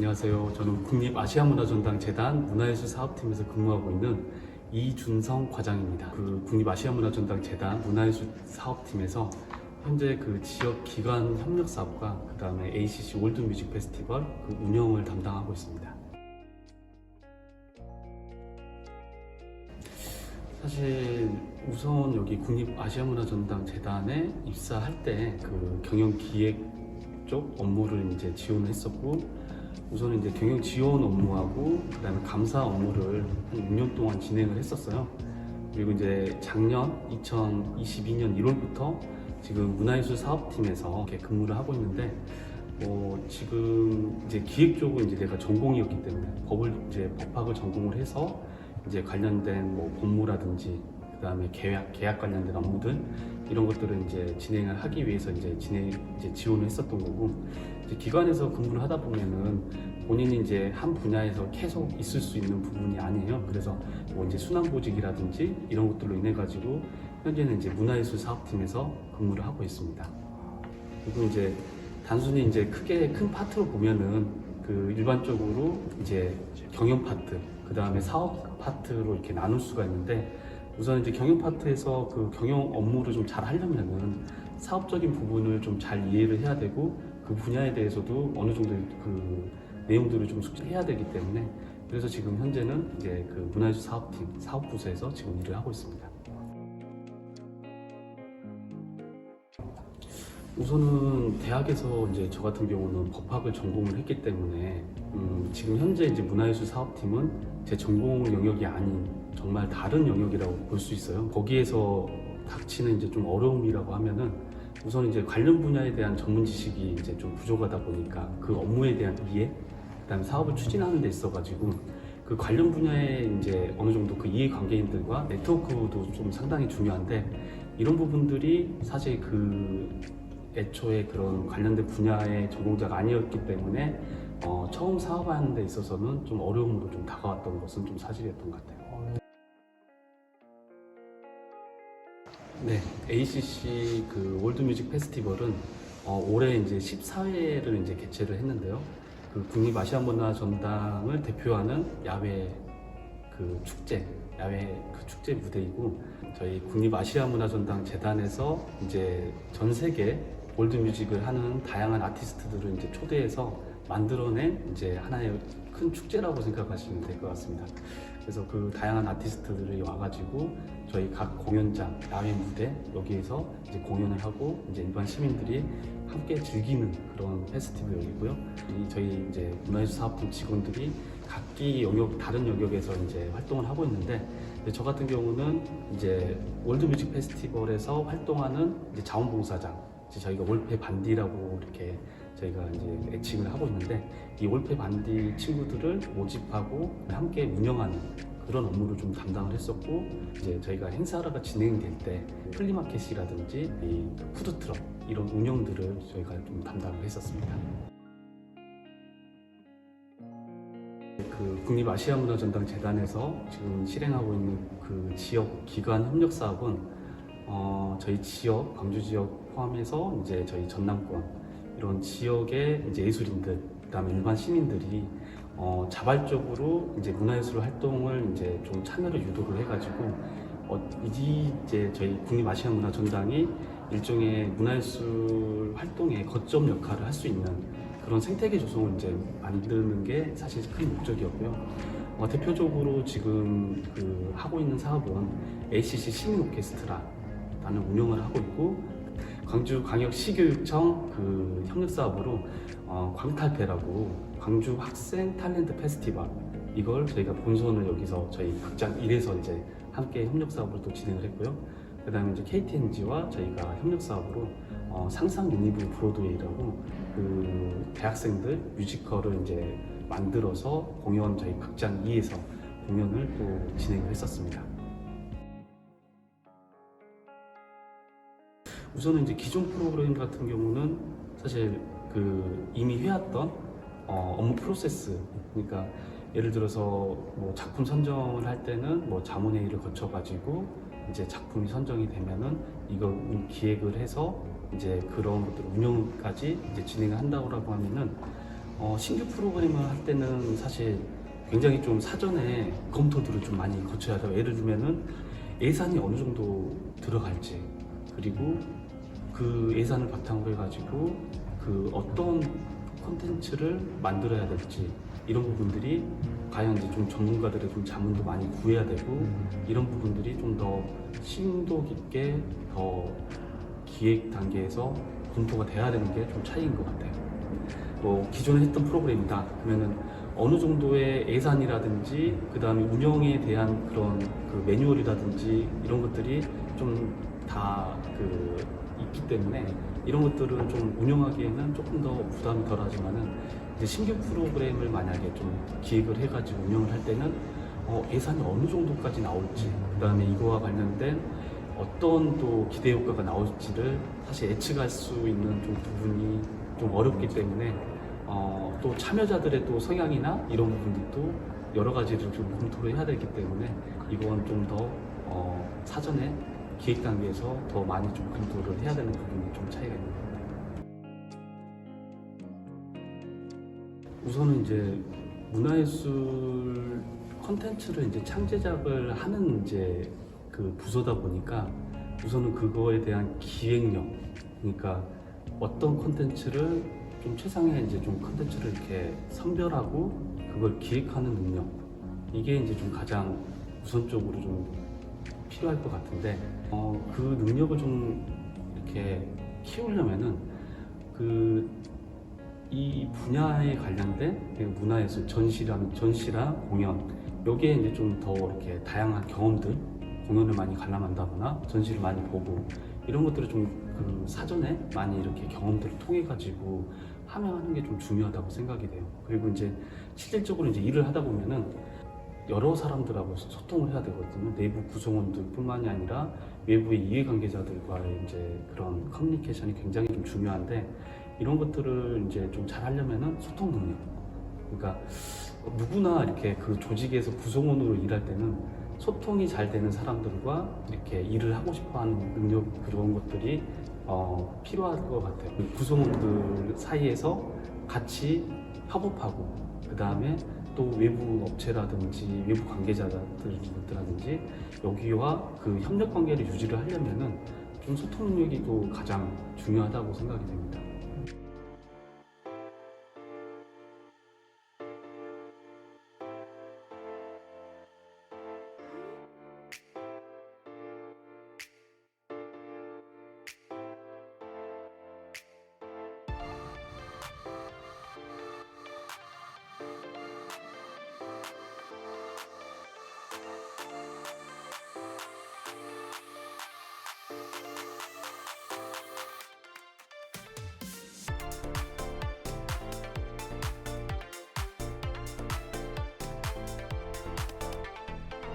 안녕하세요. 저는 국립아시아문화전당재단 문화예술 사업팀에서 근무하고 있는 이준성 과장입니다. 그 국립아시아문화전당재단 문화예술 사업팀에서 현재 그 지역 기관 협력 사업과 그 다음에 ACC 월드뮤직 페스티벌 그 운영을 담당하고 있습니다. 사실 우선 여기 국립아시아문화전당재단에 입사할 때 그 경영기획 쪽 업무를 이제 지원을 했었고, 우선 이제 경영 지원 업무하고 그다음에 감사 업무를 한 6년 동안 진행을 했었어요. 그리고 이제 작년 2022년 1월부터 지금 문화예술 사업팀에서 이렇게 근무를 하고 있는데, 지금 이제 기획 쪽은 이제 내가 전공이었기 때문에 법학을 전공을 해서 이제 관련된 뭐 본무라든지 그다음에 계약 관련된 업무들 이런 것들을 이제 진행을 하기 위해서 이제 지원을 했었던 거고, 이제 기관에서 근무를 하다 보면은 본인이 이제 한 분야에서 계속 있을 수 있는 부분이 아니에요. 그래서 뭐 이제 순환보직이라든지 이런 것들로 인해 가지고 현재는 이제 문화예술 사업팀에서 근무를 하고 있습니다. 그리고 이제 단순히 이제 큰 파트로 보면은 그 일반적으로 이제 경영 파트, 그 다음에 사업 파트로 이렇게 나눌 수가 있는데, 우선 이제 경영 파트에서 그 경영 업무를 좀 잘 하려면은 사업적인 부분을 좀 잘 이해를 해야 되고, 그 분야에 대해서도 어느 정도 그 내용들을 좀 숙지해야 되기 때문에, 그래서 지금 현재는 이제 그 문화예술 사업팀 사업부서에서 지금 일을 하고 있습니다. 우선은 대학에서 이제 저 같은 경우는 법학을 전공을 했기 때문에 지금 현재 이제 문화예술 사업팀은 제 전공 영역이 아닌 정말 다른 영역이라고 볼 수 있어요. 거기에서 닥치는 이제 좀 어려움이라고 하면은, 우선 이제 관련 분야에 대한 전문 지식이 이제 좀 부족하다 보니까 그 업무에 대한 이해, 그다음에 사업을 추진하는 데 있어가지고 그 관련 분야에 이제 어느 정도 그 이해관계인들과 네트워크도 좀 상당히 중요한데, 이런 부분들이 사실 그 애초에 그런 관련된 분야의 전공자가 아니었기 때문에 처음 사업하는 데 있어서는 좀 어려움으로 좀 다가왔던 것은 좀 사실이었던 것 같아요. 네, ACC 그 월드뮤직 페스티벌은 올해 이제 14회를 이제 개최를 했는데요. 그 국립아시아문화전당을 대표하는 야외 축제 무대이고, 저희 국립아시아문화전당 재단에서 이제 전 세계 월드뮤직을 하는 다양한 아티스트들을 이제 초대해서 만들어낸 이제 하나의 큰 축제라고 생각하시면 될 것 같습니다. 그래서 그 다양한 아티스트들이 와가지고 저희 각 공연장, 야외 무대 여기에서 이제 공연을 하고 이제 일반 시민들이 함께 즐기는 그런 페스티벌이고요. 저희 이제 문화예술 사업팀 직원들이 각기 다른 영역에서 이제 활동을 하고 있는데, 저 같은 경우는 이제 월드뮤직 페스티벌에서 활동하는 이제 자원봉사장, 이제 저희가 월페 반디라고 이렇게 저희가 이제 애칭을 하고 있는데, 이 월페 반디 친구들을 모집하고 함께 운영하는 그런 업무를 좀 담당을 했었고, 이제 저희가 행사가 진행될 때 플리마켓이라든지 이 푸드트럭 이런 운영들을 저희가 좀 담당을 했었습니다. 그 국립아시아문화전당재단에서 지금 실행하고 있는 그 지역 기관 협력 사업은 저희 지역, 광주 지역 포함해서 이제 저희 전남권 이런 지역의 이제 예술인들, 그다음에 일반 시민들이 자발적으로 이제 문화예술 활동을 이제 좀 참여를 유도를 해가지고 이제 저희 국립아시아문화전당이 일종의 문화예술 활동의 거점 역할을 할 수 있는 그런 생태계 조성을 이제 만드는 게 사실 큰 목적이었고요. 대표적으로 지금 그 하고 있는 사업은 ACC 시민 오케스트라라는 운영을 하고 있고, 광주광역시교육청 그 협력 사업으로 광탈패라고 광주 학생 탤런트 페스티벌, 이걸 저희가 본선을 여기서 저희 극장 1에서 이제 함께 협력 사업을 또 진행을 했고요. 그다음에 이제 KTNG와 저희가 협력 사업으로 상상 유니브 브로드웨이라고 그 대학생들 뮤지컬을 이제 만들어서 저희 극장 2에서 공연을 또 진행을 했었습니다. 우선은 이제 기존 프로그램 같은 경우는 사실 그 이미 해왔던 업무 프로세스, 그러니까 예를 들어서 뭐 작품 선정을 할 때는 뭐 자문회의를 거쳐가지고 이제 작품이 선정이 되면은 이걸 기획을 해서 이제 그런 것들 운영까지 이제 진행을 한다고 하면은 신규 프로그램을 할 때는 사실 굉장히 좀 사전에 검토들을 좀 많이 거쳐야 돼요. 예를 들면은 예산이 어느 정도 들어갈지, 그리고 그 예산을 바탕으로 해가지고 그 어떤 콘텐츠를 만들어야 될지, 이런 부분들이 과연 이제 좀 전문가들의 좀 자문도 많이 구해야 되고, 이런 부분들이 좀 더 심도 깊게 더 기획 단계에서 검토가 돼야 되는 게 좀 차이인 것 같아요. 뭐 기존에 했던 프로그램이다 그러면은 어느 정도의 예산이라든지 그 다음에 운영에 대한 그런 그 매뉴얼이라든지 이런 것들이 좀 다 그 있기 때문에 이런 것들은 좀 운영하기에는 조금 더 부담이 덜하지만은 이제 신규 프로그램을 만약에 좀 기획을 해가지고 운영을 할 때는 예산이 어느 정도까지 나올지, 그 다음에 이거와 관련된 어떤 또 기대 효과가 나올지를 사실 예측할 수 있는 좀 부분이 좀 어렵기 때문에 또 참여자들의 또 성향이나 이런 부분들도 여러 가지를 좀 검토를 해야 되기 때문에 이건 좀 더 사전에 기획 단계에서 더 많이 좀 검토를 해야 되는 부분이 좀 차이가 있는 것 같아요. 우선은 이제 문화예술 컨텐츠를 이제 창제작을 하는 이제 그 부서다 보니까 우선은 그거에 대한 기획력, 그러니까 어떤 콘텐츠를 좀 최상의 이제 좀 콘텐츠를 이렇게 선별하고 그걸 기획하는 능력, 이게 이제 좀 가장 우선적으로 좀 필요할 것 같은데 그 능력을 좀 이렇게 키우려면은 그 이 분야에 관련된 문화예술 전시랑 공연, 여기에 이제 좀 더 이렇게 다양한 경험들, 공연을 많이 관람한다거나 전시를 많이 보고 이런 것들을 좀 그 사전에 많이 이렇게 경험들을 통해 가지고 하는 게 좀 중요하다고 생각이 돼요. 그리고 이제 실질적으로 이제 일을 하다 보면은 여러 사람들하고 소통을 해야 되거든요. 내부 구성원들뿐만이 아니라 외부의 이해관계자들과의 이제 그런 커뮤니케이션이 굉장히 좀 중요한데, 이런 것들을 이제 좀 잘 하려면은 소통 능력. 그러니까 누구나 이렇게 그 조직에서 구성원으로 일할 때는 소통이 잘 되는 사람들과 이렇게 일을 하고 싶어하는 능력, 그런 것들이 필요할 것 같아요. 구성원들 사이에서 같이 협업하고, 그 다음에 또 외부 업체라든지 외부 관계자들이라든지 여기와 그 협력 관계를 유지를 하려면은 좀 소통 능력이 또 가장 중요하다고 생각이 됩니다.